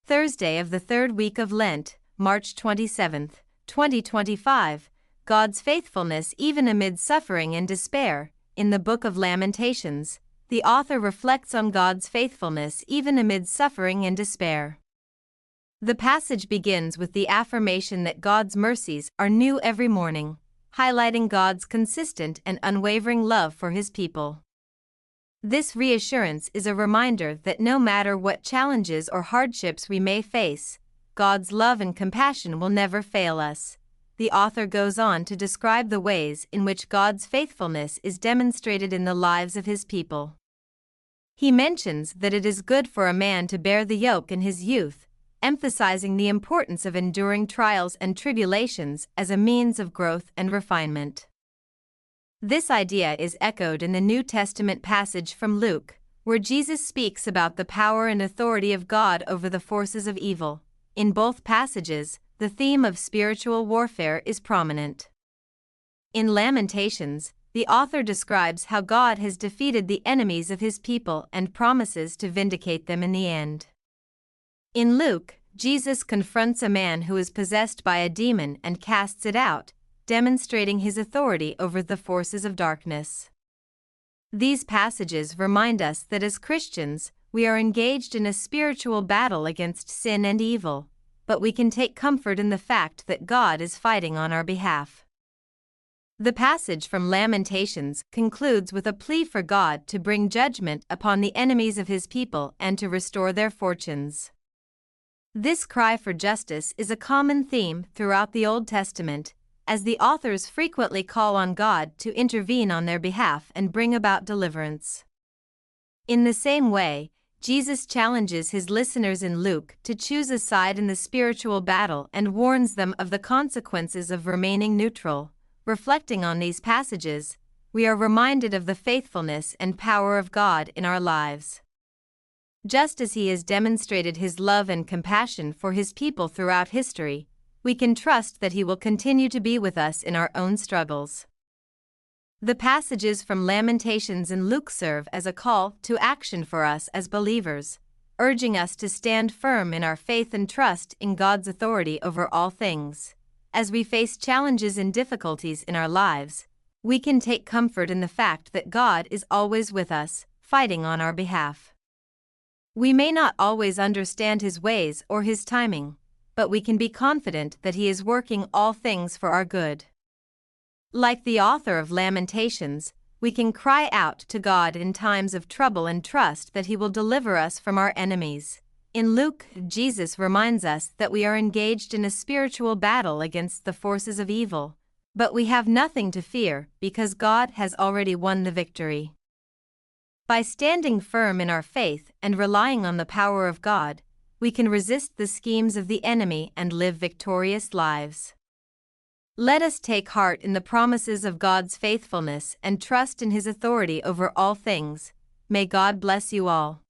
Thursday of the third week of Lent, March 27, 2025, God's faithfulness even amid suffering and despair. In the book of Lamentations, the author reflects on God's faithfulness even amid suffering and despair. The passage begins with the affirmation that God's mercies are new every morning, highlighting God's consistent and unwavering love for His people. This reassurance is a reminder that no matter what challenges or hardships we may face, God's love and compassion will never fail us. The author goes on to describe the ways in which God's faithfulness is demonstrated in the lives of His people. He mentions that it is good for a man to bear the yoke in his youth, emphasizing the importance of enduring trials and tribulations as a means of growth and refinement. This idea is echoed in the New Testament passage from Luke, where Jesus speaks about the power and authority of God over the forces of evil. In both passages, the theme of spiritual warfare is prominent. In Lamentations, the author describes how God has defeated the enemies of His people and promises to vindicate them in the end. In Luke, Jesus confronts a man who is possessed by a demon and casts it out, demonstrating His authority over the forces of darkness. These passages remind us that as Christians, we are engaged in a spiritual battle against sin and evil, but we can take comfort in the fact that God is fighting on our behalf. The passage from Lamentations concludes with a plea for God to bring judgment upon the enemies of His people and to restore their fortunes. This cry for justice is a common theme throughout the Old Testament, as the authors frequently call on God to intervene on their behalf and bring about deliverance. In the same way, Jesus challenges His listeners in Luke to choose a side in the spiritual battle and warns them of the consequences of remaining neutral. Reflecting on these passages, we are reminded of the faithfulness and power of God in our lives. Just as He has demonstrated His love and compassion for His people throughout history, we can trust that He will continue to be with us in our own struggles. The passages from Lamentations and Luke serve as a call to action for us as believers, urging us to stand firm in our faith and trust in God's authority over all things. As we face challenges and difficulties in our lives, we can take comfort in the fact that God is always with us, fighting on our behalf. We may not always understand His ways or His timing, but we can be confident that He is working all things for our good. Like the author of Lamentations, we can cry out to God in times of trouble and trust that He will deliver us from our enemies. In Luke, Jesus reminds us that we are engaged in a spiritual battle against the forces of evil, but we have nothing to fear because God has already won the victory. By standing firm in our faith and relying on the power of God, we can resist the schemes of the enemy and live victorious lives. Let us take heart in the promises of God's faithfulness and trust in His authority over all things. May God bless you all.